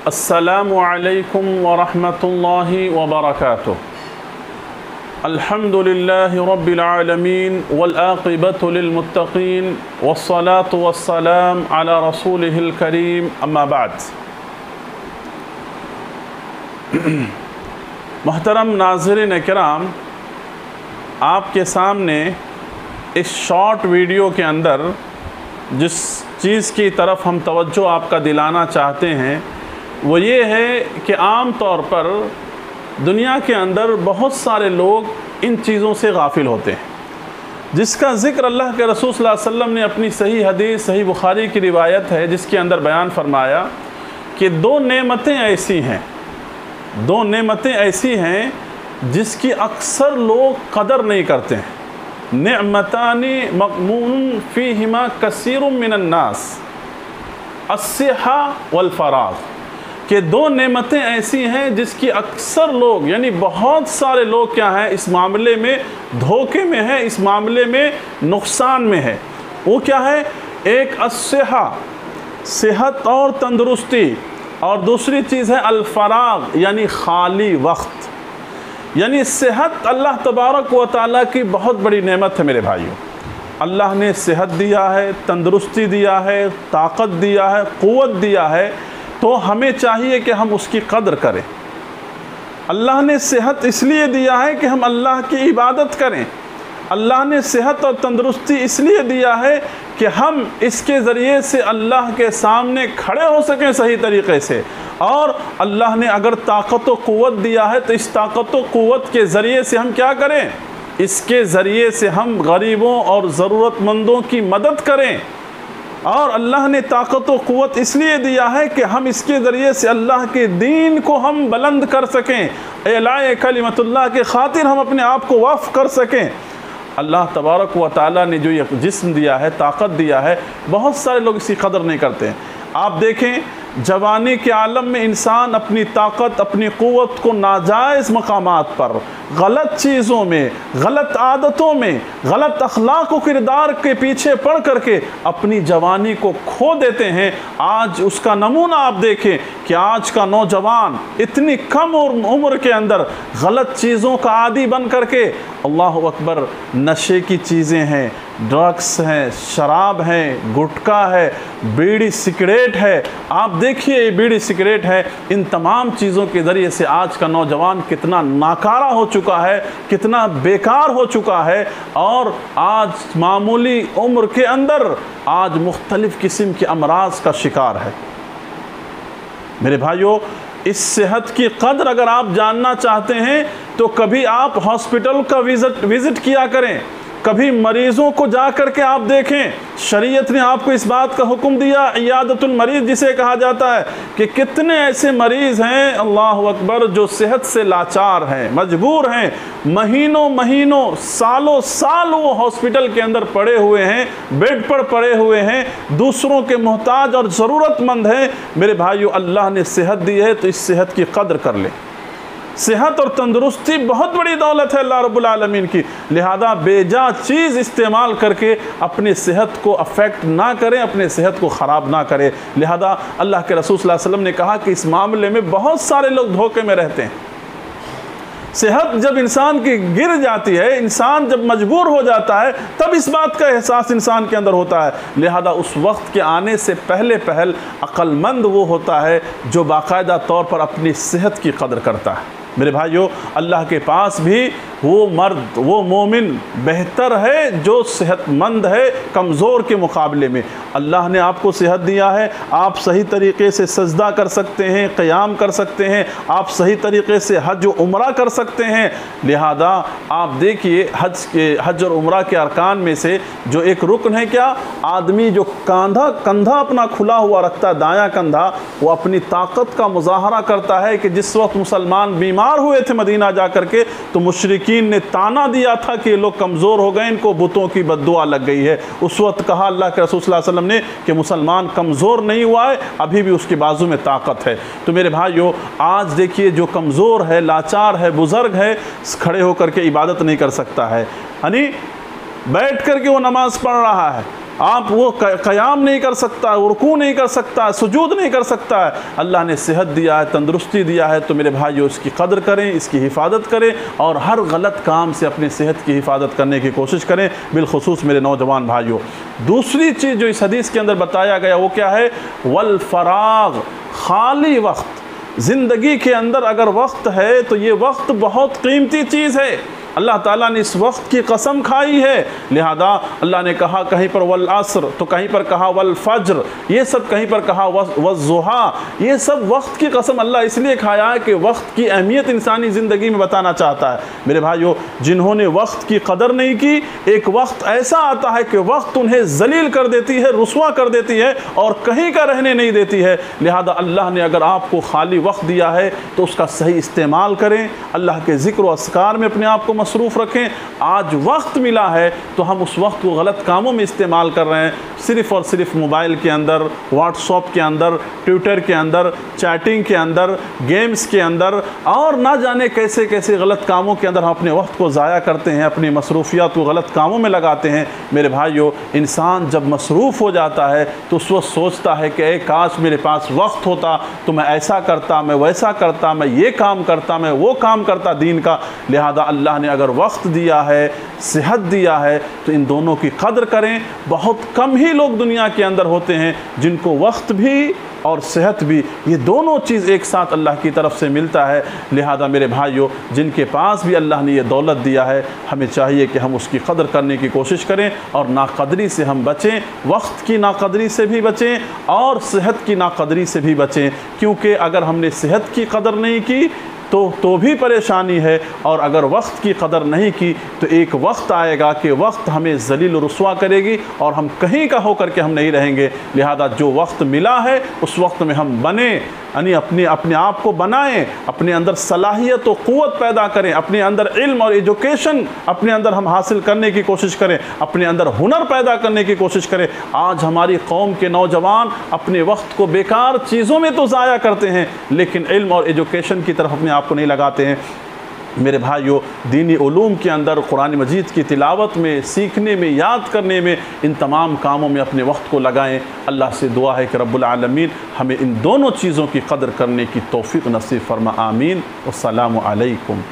अस्सलामु अलैकुम वरहमतुल्लाहि वबरकातुह। अल्हम्दुलिल्लाहि रब्बिल आलमीन वल आक़िबतु लिल मुत्तक़ीन वस्सलातु वस्सलाम अला रसूलिहिल करीम, अम्मा बाद। मोहतरम नाज़रीन इकराम, आपके सामने इस शॉर्ट वीडियो के अंदर जिस चीज़ की तरफ हम तवज्जो आपका दिलाना चाहते हैं वो ये है कि आम तौर पर दुनिया के अंदर बहुत सारे लोग इन चीज़ों से गाफिल होते हैं, जिसका ज़िक्र अल्लाह के रसूल सल्लल्लाहु अलैहि वसल्लम ने अपनी सही हदीस सही बुखारी की रिवायत है जिसके अंदर बयान फरमाया कि दो नेमतें ऐसी हैं जिसकी अक्सर लोग कदर नहीं करते हैं। नेमतानी मक़मून फ़ीहिमा कसीरुम मिनन नास, अस्सिहा वल फ़राग़, कि दो नेमतें ऐसी हैं जिसकी अक्सर लोग यानी बहुत सारे लोग क्या हैं, इस मामले में धोखे में है, इस मामले में नुकसान में है। वो क्या है? एक अस्सिहा, सेहत और तंदुरुस्ती, और दूसरी चीज़ है अल-फ़राग़ यानी खाली वक्त। यानी सेहत अल्लाह तबारक व तआला की बहुत बड़ी नेमत है मेरे भाइयों। अल्लाह ने सेहत दिया है, तंदुरुस्ती दिया है, ताकत दिया है, क़ुव्वत दिया है, तो हमें चाहिए कि हम उसकी कदर करें। अल्लाह ने सेहत इसलिए दिया है कि हम अल्लाह की इबादत करें। अल्लाह ने सेहत और तंदुरुस्ती इसलिए दिया है कि हम इसके ज़रिए से अल्लाह के सामने खड़े हो सकें सही तरीक़े से। और अल्लाह ने अगर ताकत व क़ुव्वत दिया है तो इस ताकत व क़ुव्वत के ज़रिए से हम क्या करें? इसके ज़रिए से हम गरीबों और ज़रूरतमंदों की मदद करें। और अल्लाह ने ताकत व क़ुव्वत इसलिए दिया है कि हम इसके ज़रिए से अल्लाह के दीन को हम बुलंद कर सकें, एलाए कलिमतुल्लाह के ख़ातिर हम अपने आप को वक़्फ़ कर सकें। अल्लाह तबारक व तआला ने जो ये जिस्म दिया है, ताकत दिया है, बहुत सारे लोग इसकी कदर नहीं करते हैं। आप देखें, जवानी के आलम में इंसान अपनी ताकत, अपनी क़ुव्वत को नाजायज़ मकामात पर, गलत चीज़ों में, गलत आदतों में, गलत अखलाक व किरदार के पीछे पड़ करके अपनी जवानी को खो देते हैं। आज उसका नमूना आप देखें कि आज का नौजवान इतनी कम उम्र के अंदर गलत चीज़ों का आदी बन करके, अल्लाह अकबर, नशे की चीज़ें हैं, ड्रग्स हैं, शराब हैं, गुटखा है, बीड़ी सिगरेट है। आप देखिए ये बीड़ी सिगरेट है, इन तमाम चीज़ों के ज़रिए से आज का नौजवान कितना नाकारा हो चुका है, कितना बेकार हो चुका है। और आज मामूली उम्र के अंदर आज मुख्तलिफ़ किस्म के अमराज का शिकार है। मेरे भाइयों, इस सेहत की कदर अगर आप जानना चाहते हैं तो कभी आप हॉस्पिटल का विज़िट किया करें, कभी मरीज़ों को जा कर के आप देखें। शरीयत ने आपको इस बात का हुक्म दिया, इयादतुल मरीज़ जिसे कहा जाता है, कि कितने ऐसे मरीज़ हैं, अल्लाह अकबर, जो सेहत से लाचार हैं, मजबूर हैं, महीनों महीनों, सालों साल वो हॉस्पिटल के अंदर पड़े हुए हैं, बेड पर पड़े हुए हैं, दूसरों के मोहताज और ज़रूरतमंद हैं। मेरे भाइयों, अल्लाह ने सेहत दी है तो इस सेहत की कदर कर लें। सेहत और तंदुरुस्ती बहुत बड़ी दौलत है अल्लाह रब्बुल आलमीन की, लिहाजा बेजा चीज़ इस्तेमाल करके अपनी सेहत को अफेक्ट ना करें, अपने सेहत को ख़राब ना करें। लिहाजा अल्लाह के रसूल सल्लल्लाहु अलैहि वसल्लम ने कहा कि इस मामले में बहुत सारे लोग धोखे में रहते हैं। सेहत जब इंसान की गिर जाती है, इंसान जब मजबूर हो जाता है, तब इस बात का एहसास इंसान के अंदर होता है। लिहाजा उस वक्त के आने से पहले अक्लमंद वो होता है जो बाकायदा तौर पर अपनी सेहत की कदर करता है। मेरे भाइयों, अल्लाह के पास भी वो मर्द, वो मोमिन बेहतर है जो सेहतमंद है कमज़ोर के मुकाबले में। अल्लाह ने आपको सेहत दिया है, आप सही तरीक़े से सजदा कर सकते हैं, क़याम कर सकते हैं, आप सही तरीक़े से हज व उम्रा कर सकते हैं। लिहाजा आप देखिए, हज और उम्रा के अरकान में से जो एक रुकन है, क्या आदमी जो कंधा अपना खुला हुआ रखता है, दायां कंधा, वो अपनी ताकत का मुजाहरा करता है कि जिस वक्त मुसलमान बीमार हुए थे मदीना जा कर के, तो मुशरिकीन ने ताना दिया था कि ये लोग कमज़ोर हो गए, इनको बुतों की बद्दुआ लग गई है। उस वक्त कहा अल्लाह के रसूल सल्लल्लाहु अलैहि वसल्लम ने कि मुसलमान कमज़ोर नहीं हुआ है, अभी भी उसके बाजू में ताकत है। तो मेरे भाइयों, आज देखिए जो कमज़ोर है, लाचार है, बुज़ुर्ग है, खड़े होकर के इबादत नहीं कर सकता है, यानी बैठ कर के वो नमाज़ पढ़ रहा है, आप वो क़याम नहीं कर सकता, रुकू नहीं कर सकता, सुजूद नहीं कर सकता है। अल्लाह ने सेहत दिया है, तंदुरुस्ती दिया है, तो मेरे भाइयों इसकी कदर करें, इसकी हिफाजत करें और हर गलत काम से अपनी सेहत की हिफाजत करने की कोशिश करें, बिलखुसूस मेरे नौजवान भाइयों। दूसरी चीज़ जो इस हदीस के अंदर बताया गया वो क्या है? वल फराग, खाली वक्त। ज़िंदगी के अंदर अगर वक्त है तो ये वक्त बहुत कीमती चीज़ है। अल्लाह ताला ने इस वक्त की कसम खाई है, लिहाजा अल्लाह ने कहा कहीं पर वल असर, तो कहीं पर कहा वल फज्र, ये सब कहीं पर कहा वज़्ज़ुहा। ये सब वक्त की कसम अल्लाह इसलिए खाया है कि वक्त की अहमियत इंसानी ज़िंदगी में बताना चाहता है। मेरे भाइयों, जिन्होंने वक्त की कदर नहीं की, एक वक्त ऐसा आता है कि वक्त उन्हें जलील कर देती है, रुसवा कर देती है और कहीं का रहने नहीं देती है। लिहाजा अल्लाह ने अगर आपको खाली वक्त दिया है तो उसका सही इस्तेमाल करें, अल्लाह के ज़िक्र व अस्कार में अपने आप को मसरूफ़ रखें। आज वक्त मिला है तो हम उस वक्त को गलत कामों में इस्तेमाल कर रहे हैं, सिर्फ़ और सिर्फ मोबाइल के अंदर, व्हाट्सएप के अंदर, ट्विटर के अंदर, चैटिंग के अंदर, गेम्स के अंदर और ना जाने कैसे कैसे गलत कामों के अंदर हम अपने वक्त को ज़ाया करते हैं, अपनी मसरूफियात को गलत कामों में लगाते हैं। मेरे भाइयों, इंसान जब मसरूफ़ हो जाता है तो उस वक्त सोचता है कि काश मेरे पास वक्त होता तो मैं ऐसा करता, मैं वैसा करता, मैं ये काम करता, मैं वो काम करता दीन का। लिहाजा अल्लाह ने अगर वक्त दिया है, सेहत दिया है, तो इन दोनों की कदर करें। बहुत कम ही लोग दुनिया के अंदर होते हैं जिनको वक्त भी और सेहत भी, ये दोनों चीज़ एक साथ अल्लाह की तरफ से मिलता है। लिहाजा मेरे भाइयों, जिनके पास भी अल्लाह ने ये दौलत दिया है, हमें चाहिए कि हम उसकी कदर करने की कोशिश करें और नाकदरी से हम बचें, वक्त की नाकदरी से भी बचें और सेहत की नाकदरी से भी बचें। क्योंकि अगर हमने सेहत की कदर नहीं की तो भी परेशानी है, और अगर वक्त की कदर नहीं की तो एक वक्त आएगा कि वक्त हमें जलील रुसवा करेगी और हम कहीं का होकर के हम नहीं रहेंगे। लिहाजा जो वक्त मिला है उस वक्त में हम बने, यानी अपने आप को बनाएं, अपने अंदर सलाहियत और क़ुव्वत पैदा करें, अपने अंदर इल्म और एजुकेशन अपने अंदर हम हासिल करने की कोशिश करें, अपने अंदर हुनर पैदा करने की कोशिश करें। आज हमारी कौम के नौजवान अपने वक्त को बेकार चीज़ों में तो ज़ाया करते हैं, लेकिन इल्म और एजुकेशन की तरफ अपने आपको नहीं लगाते हैं। मेरे भाइयों, दीनी उलूम के अंदर कुरान मजीद की तिलावत में, सीखने में, याद करने में, इन तमाम कामों में अपने वक्त को लगाएं। अल्लाह से दुआ है कि रब्बुल आलमीन हमें इन दोनों चीज़ों की कदर करने की तौफीक नसीब फरमा। आमीन। अस्सलामु अलैकुम।